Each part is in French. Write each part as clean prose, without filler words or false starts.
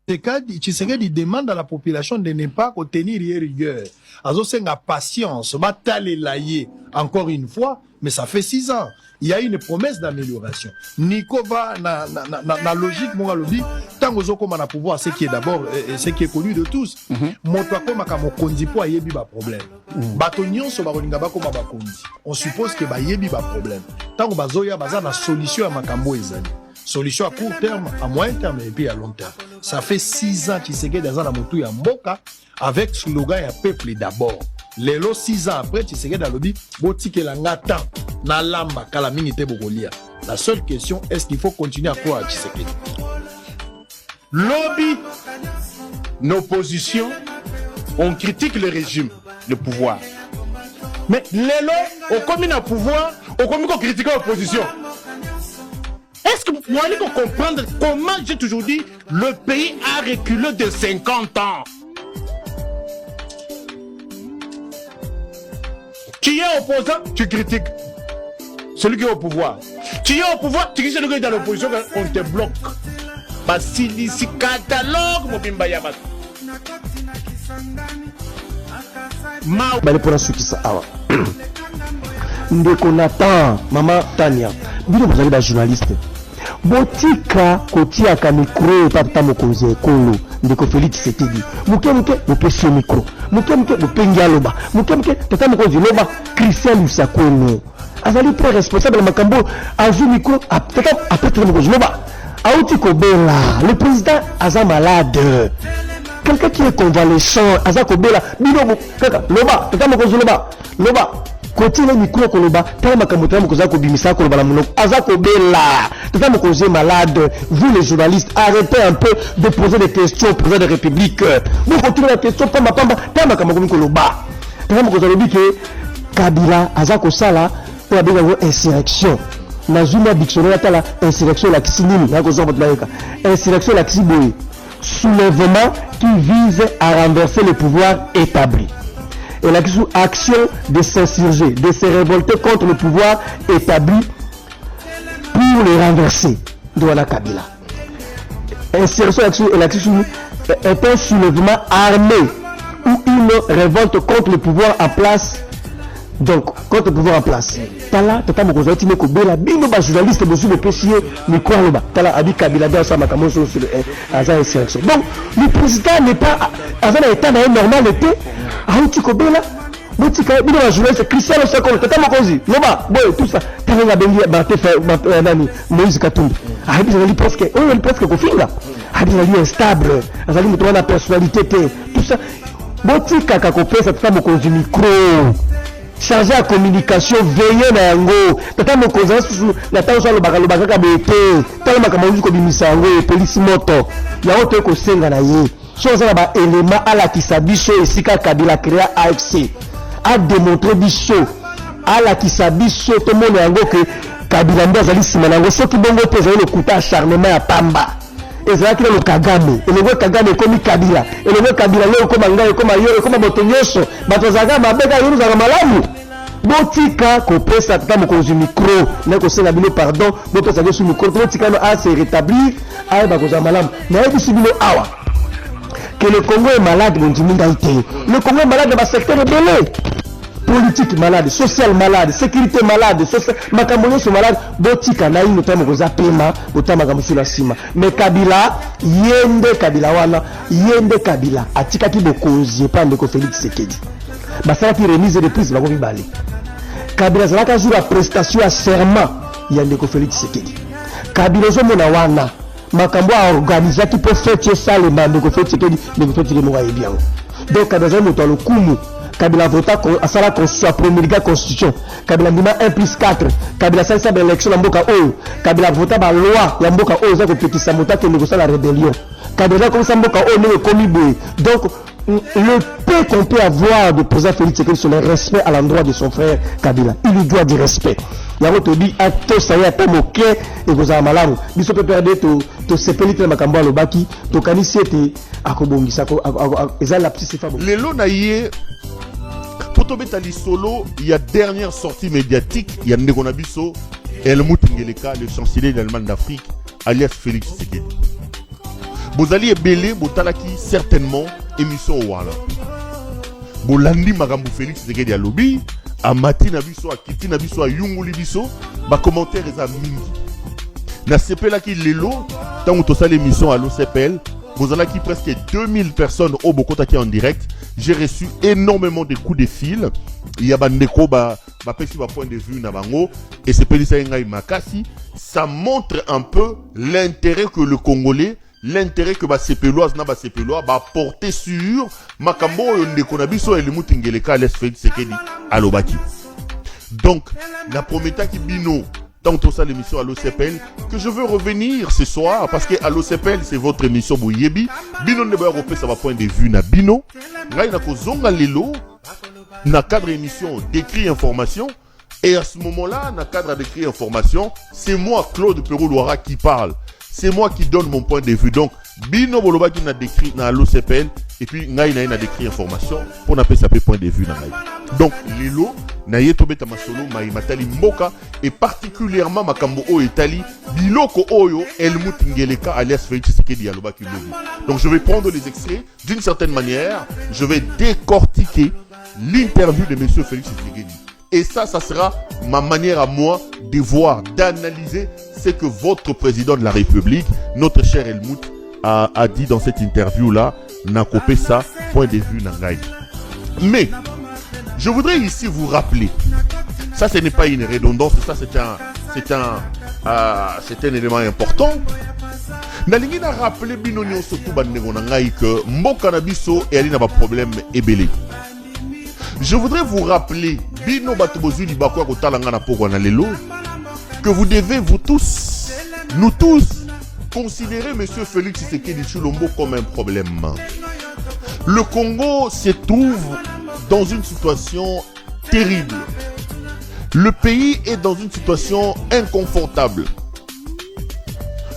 Tshisekedi demande à la population de ne pas tenir rigueur. Azo senga patience, batale laye encore une fois, mais ça fait 6 ans. Il y a une promesse d'amélioration. Nico va na logique mon lobby tant aux comme na pouvoir ce qui est d'abord ce qui est connu de tous. Moto comme ka mokonzi po ayebi ba problème. Batonyon so ba kolinga ba koma ba kondi. On suppose que ba yebi ba problème. Tant que bazoya baza na solution à makambo ezali. Solution à court terme, à moyen terme et puis à long terme. Ça fait 6 ans qu'il s'est gagné dans la moto et en Mboka avec slogan et peuple d'abord. Les 6 ans après, tu sais que dans le lobby, botike la ngata na lamba kalaminité bogolia. La seule question, est-ce qu'il faut continuer à croire à Tshisekedi? Lobby, nos positions, on critique le régime, le pouvoir. Mais les lots, au commun à pouvoir, au commun qu'on critique l'opposition. Est-ce que vous allez comprendre comment j'ai toujours dit le pays a reculé de 50 ans? Tu es opposant, tu critiques celui qui est au pouvoir. Tu es au pouvoir, tu critiques celui qui est dans l'opposition, on te bloque. Basilisi catalogue, Mobimba Yabat. Bale pour ça awa. Ndeko Nathan, Maman Tania, bino vous allez ba journaliste. Botika kotia ka micro papa mokonzi ekolo ndeko Félix Tshisekedi. Muke mopesi micro. Muke mopengi aloba. Muke tata mokonzi loba Christian Lusakweno. Azali très responsable makambo azu micro tata après mokonzi loba. Aouti Kobela, le président aza malade. Quelqu'un qui est convalescent, aza Kobela, bino kaka loba tata mokonzi loba. Côté le micro koloba, tellement makambo tellement koza ko bimisa koloba la monoko, aza Kobela. Tata mokonzi malade. Vous les journalistes, arrêtez un peu de poser des questions au président de la République. Vous continuez la question pamba tellement makambo koloba. Tata mokonzi lobi que Kabila aza ko sala pour la insurrection. Na zuma dictionnaire tala insurrection la kisinini na kozo botlaika. Insurrection la kisiboyi. Soulèvement qui vise à renverser le pouvoir établi. Et la action de s'insurger, de se révolter contre le pouvoir établi pour le renverser. Douala Kabila. Insurrection et l'action est un soulèvement armé ou une révolte contre le pouvoir en place. Donc, contre le pouvoir en place. Tala, tata mokozo tine ko bela bino ba journaliste bosu le pesier micro loba. Tala abi Kabila dans sa makamoso sur Aza insurrection. Donc, le président n'est pas avant l'état normal était Aouti Kobela. Botika bino ba journaliste Christian Lusakweno tata mokozi loba boy tout ça. Tala la bengi ba te fa nani Moïse Katumbi. Abi zali presque kofinga. Abi zali instable. Azali mutu na personnalité tout ça. Botika ka kopesa tata mokozi micro. Chargé à communication, veillez na yango. Tata mokonza susu na tanzo lo bakaloba kaka bete. Tala makambo ko bimisa yango police moto. Ya oto ko senga na ye. Chose na ba élément ala kisabiso esika Kabila créa AFC. A démontré biso ala kisabiso to mona yango que Kabila ndazali sima nango soki bongo peza le kuta acharnement ya pamba. Ezalaki le Kagame. Elego Kagame komi Kabila. Elego Kabila leo koma ngai koma yo koma botonyoso. Batozaga mabeka yuru za malamu. Botika kopesa tata mokonzi micro na ko senga bino pardon botoza ke su micro botika no a se rétablir a ba ko za malamu. Na yebi sibino awa. Que le Congo est malade mon diminga ité. Le Congo est malade dans le secteur belé. Politique malade, social malade, sécurité malade, makambo so malade, botika na ino tamo koza pema, botama makambo la sima. Mais Kabila, yende Kabila, atika ki bokonzi pa ndeko Félix Tshisekedi. Basala ki remise de prise bako bibale. Kabila zalaka jour la prestation à serment ya ndeko Félix Tshisekedi. Kabila zo mona wana makambo a organiser qui peut faire ça le ndeko Félix Tshisekedi, ndeko Félix Tshisekedi mo wa bien. Donc Kabila mo to lokumu Kabila vota à la constitution, promulguer constitution. Kabila ndima 1+4. Kabila ça c'est l'élection na mboka oyo. Kabila vota ba loi ya mboka oyo za ko petisa mota ke négocier la rébellion. Kabila comme ça mboka oyo ne komi boy. Donc le peu qu'on peut avoir de président Félix Tshisekedi sur le respect à l'endroit de son frère Kabila. Il lui doit du respect. Yango to bi ato saya to moke et goza malamu. Biso peut perdre to sepelite na makambo alobaki to kanisi ete akobongisa ko ezala petite femme. Lelo na yé Potobeta Lisolo, il y a dernière sortie médiatique, il y a Ndegonabiso, Helmut Ngeleka, le chancelier de l'Allemagne d'Afrique, alias Félix Tshisekedi. bozali ebele botalaki certainement émission wana bolandi makambo Félix Tshisekedi alobi amati na biso akiti na biso ayunguli biso ba commentaire eza mingi na sepelaki lelo tango tosala émission à l'OCPL bozalaki presque 2000 personnes au bokotaki en direct. J'ai reçu énormément de coups de fil. Il y a bandeko ba pesi ba point de vue na bango et c'est pelisa ngai makasi. Ça montre un peu l'intérêt que le Congolais, l'intérêt que ba sepeloise na ba sepelois ba porter sur makambo oyo ndeko na biso elimuti ngeleka les Félix Tshisekedi alobaki. Donc na prometaki bino dans tout ça l'émission à l'OCPL que je veux revenir ce soir parce que à l'OCPL c'est votre émission Boyebi bino ne ba repé ça va point de vue na bino ngai na kozonga lelo na cadre émission d'écrit information et à ce moment-là na cadre d'écrit information c'est moi Claude Perou-Loira qui parle, c'est moi qui donne mon point de vue. Donc bino bolobaki na décrit na l'OCPL et puis ngai na décrit information pour na pesa point de vue na ngai. Donc lelo na yetobeta masolo mai matali mboka et particulièrement makambo o etali biloko oyo Helmut Ngeleka alias Félix Tshisekedi alobaki lobi. Donc je vais prendre les extraits d'une certaine manière, je vais décortiquer l'interview de monsieur Félix Tshisekedi. Et ça sera ma manière à moi de voir, d'analyser ce que votre président de la République, notre cher Helmut, a dit dans cette interview-là, n'a coupé ça, point de vue Nangaï. Mais, je voudrais ici vous rappeler, ça ce n'est pas une redondance, ça c'est un élément important. Nalingi na rappeler binonyo surtout bandego Nangaï que mboka na biso et ali na ba problème ebele. Je voudrais vous rappeler, bino batubozu libakwa kotalanga na poko na lelo, que vous devez vous tous, nous tous, considérer monsieur Félix Tshisekedi Tshilombo comme un problème. Le Congo se trouve dans une situation terrible. Le pays est dans une situation inconfortable.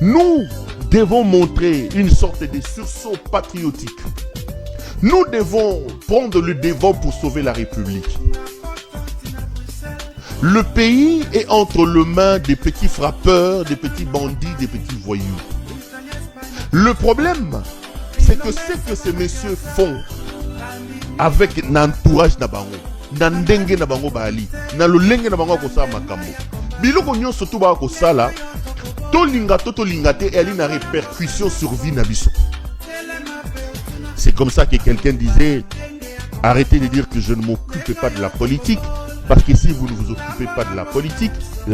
Nous devons montrer une sorte de sursaut patriotique. Nous devons prendre le devant pour sauver la République. Le pays est entre les mains des petits frappeurs, des petits bandits, des petits voyous. Le problème, c'est que ce que ces messieurs font avec l'entourage Nabango, Nandenge Nabango Bali, Nalolenge Nabango Kosa Makambo, Biloko Nyon surtout Ba Kosala, Tolinga Totolingate et ali na répercussion sur vie Nabiso. C'est comme ça que quelqu'un disait, arrêtez de dire que je ne m'occupe pas de la politique, parce que si vous ne vous occupez pas de la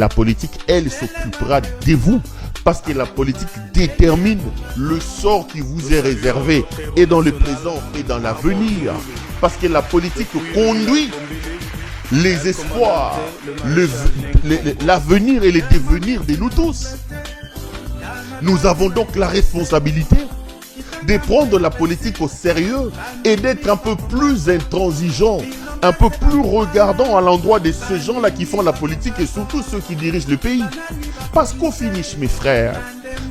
politique, elle s'occupera de vous. Parce que la politique détermine le sort qui vous est réservé, et dans le présent et dans l'avenir. Parce que la politique conduit les espoirs, l'avenir et les devenirs de nous tous. Nous avons donc la responsabilité de prendre la politique au sérieux et d'être un peu plus intransigeant, un peu plus regardant à l'endroit de ces gens-là qui font la politique et surtout ceux qui dirigent le pays. Parce qu'au finish, mes frères,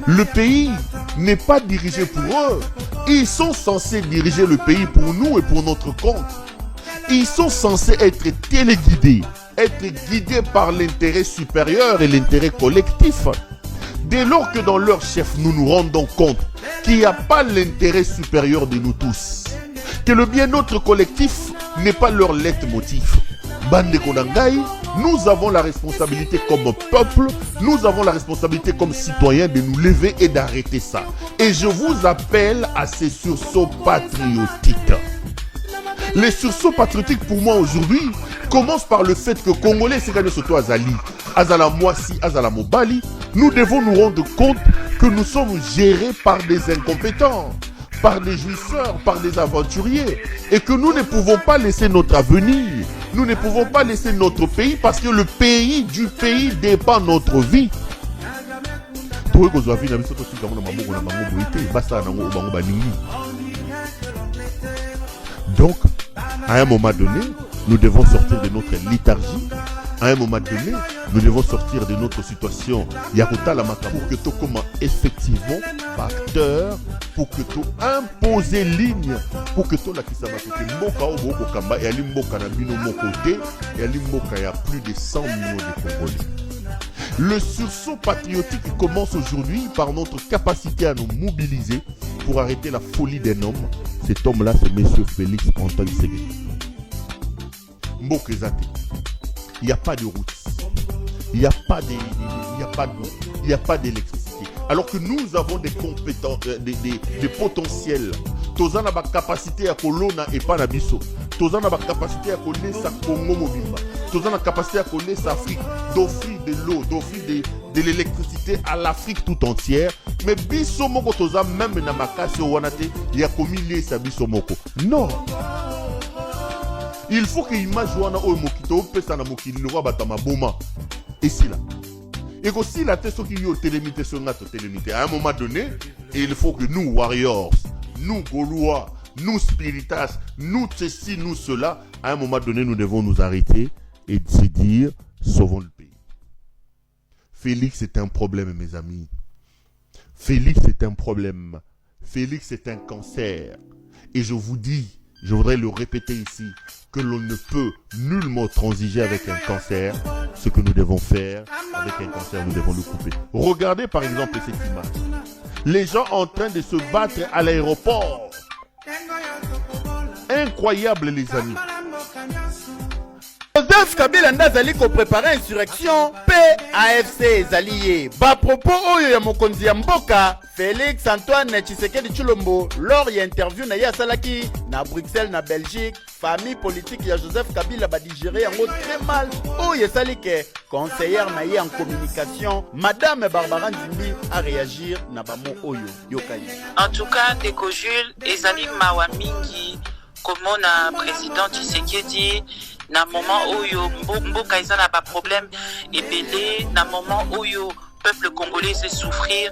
le pays n'est pas dirigé pour eux. Ils sont censés diriger le pays pour nous et pour notre compte. Ils sont censés être téléguidés, être guidés par l'intérêt supérieur et l'intérêt collectif. Dès lors que dans leur chef, nous nous rendons compte qu'il n'y a pas l'intérêt supérieur de nous tous, que le bien-être collectif n'est pas leur leitmotiv. Bande Konangai, nous avons la responsabilité comme peuple, nous avons la responsabilité comme citoyens de nous lever et d'arrêter ça. Et je vous appelle à ces sursauts patriotiques. Les sursauts patriotiques pour moi aujourd'hui commencent par le fait que Congolais, c'est gagné surtout Azali, Azala Moisi, Azala Mobali, nous devons nous rendre compte que nous sommes gérés par des incompétents, par des jouisseurs, par des aventuriers, et que nous ne pouvons pas laisser notre avenir, nous ne pouvons pas laisser notre pays, parce que le pays du pays dépend notre vie. Donc, à un moment donné, nous devons sortir de notre léthargie. À un moment donné, nous devons sortir de notre situation Yakuta la Makabu, pour que tu comme effectivement acteur, pour que tu imposer ligne, pour que tu la Kisamato, Mboka Obo Kamba et Ali Mboka na Bino Mokote, et Ali Mboka, il y a plus de 100 millions de Congolais. Le sursaut patriotique commence aujourd'hui par notre capacité à nous mobiliser pour arrêter la folie d'un homme. Cet homme-là, c'est monsieur Félix Antoine Tshisekedi. Mbokezate. Il n'y a pas de route. Il n'y a pas d'eau. Il n'y a pas d'électricité. Alors que nous avons des compétences, des potentiels. Toza na ba capacité à kolona et pas na biso. Toza na ba capacité à connaître sa Congo mobimba. Toza na capacité à connaître Afrique, d'offrir de l'eau, d'offrir de l'électricité à l'Afrique tout entière. Mais biso moko toza même na makasi wanate ya komili sa biso moko. Non. Il faut que image wana o mokito pesa na mokili le roi batama boma. Et c'est là. Et aussi la tête qui yo télémité sur notre télémité. À un moment donné, il faut que nous warriors, nous Gaulois, nous Spiritas, nous ceci, nous cela, à un moment donné, nous devons nous arrêter et se dire, sauvons le pays. Félix est un problème, mes amis. Félix est un problème. Félix est un cancer. Et je vous dis, je voudrais le répéter ici, que l'on ne peut nullement transiger avec un cancer. Ce que nous devons faire avec un cancer, nous devons le couper. Regardez par exemple cette image. Les gens en train de se battre à l'aéroport. Incroyable les amis. Joseph Kabila ndazali ko préparer insurrection PAFC zalié. Ba propos oyo ya mokonzi ya mboka Félix Antoine Tshisekedi Tshilombo lors ya interview na ya salaki na Bruxelles na Belgique. Famille politique ya Joseph Kabila ba digérer yango très mal. Oyo salike conseillère na ye en communication Madame Barbara Nzimbi a réagir na ba mo oyo yokani. En tout cas Ndeko Jules ezali mawa mingi komona président Tshisekedi na moment oyo mboka eza na ba problème ebele na moment oyo peuple congolais se souffrir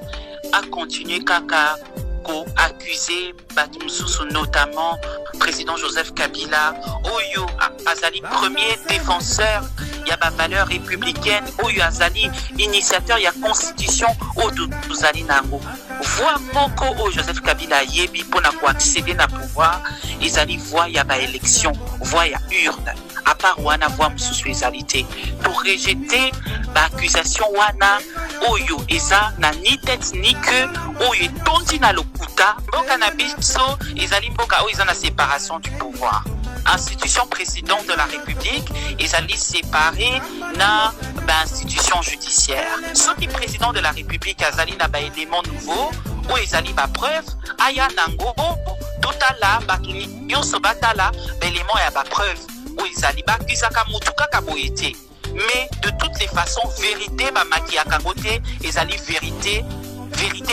a continuer kaka ko accuser bato mosusu notamment président Joseph Kabila oyo azali premier défenseur ya ba valeur républicaine oyo azali initiateur ya constitution oyo tozali nango voix moko oyo Joseph Kabila yebi pona ko accéder na pouvoir ezali voix ya ba élection voix ya urne à part wana voix mosusu ezalité pour rejeter l'accusation wana oyo eza na ni tête ni queue oyo tondi na lokuta mboka na biso ezali mboka oyo eza na séparation du pouvoir institution président de la République ezali séparé na institution judiciaire soki président de la République azali na ba élément nouveau oyo ezali ba preuve aya nango totala bato nyonso batala ba élément ya ba preuve oyo ezali bakisaka mutu kaka boye te. Mais de toutes les façons, vérité, makiaka côté, ezali vérité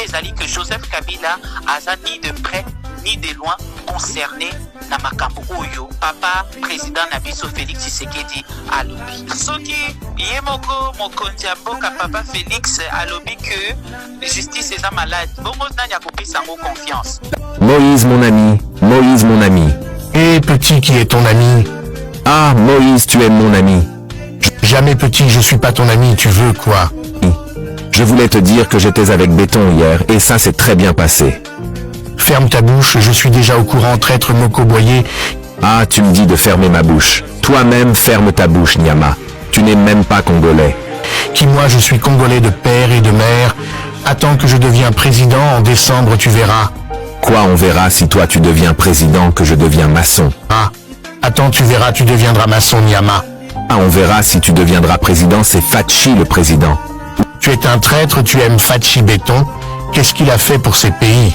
ezali que Joseph Kabila aza ni de près ni de loin concerné na makambo oyo papa président na biso Félix Tshisekedi alobi. Soki ye moko mokonzi ya mboka papa Félix alobi que justice eza malade, bongo nani akopesa ngo confiance. Moïse mon ami, Moïse mon ami. Et petit qui est ton ami? Ah Moïse, tu es mon ami. Jamais petit, je suis pas ton ami, tu veux quoi? Je voulais te dire que j'étais avec Béton hier et ça s'est très bien passé. Ferme ta bouche, je suis déjà au courant, traître Moko Boyer. Ah, tu me dis de fermer ma bouche. Toi-même, ferme ta bouche, Nyama. Tu n'es même pas congolais. Qui moi, je suis congolais de père et de mère. Attends que je deviens président, en décembre, tu verras. Quoi, on verra si toi tu deviens président que je deviens maçon? Ah, attends, tu verras, tu deviendras maçon, Nyama. Ah, on verra si tu deviendras président, c'est Fachi le président. Tu es un traître, tu aimes Fachi Béton. Qu'est-ce qu'il a fait pour ces pays?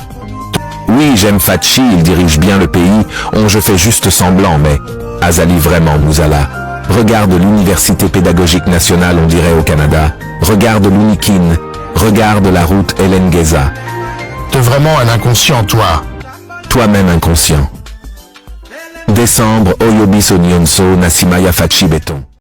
Oui, j'aime Fachi, il dirige bien le pays. Je fais juste semblant, mais... Azali vraiment, Mouzala. Regarde l'université pédagogique nationale, on dirait au Canada. Regarde l'Unikin. Regarde la route Hélène Guéza. T'es vraiment un inconscient, toi. Toi-même inconscient. Décembre, Oyobi Sonyonso, Nasimaya Fachi Béton.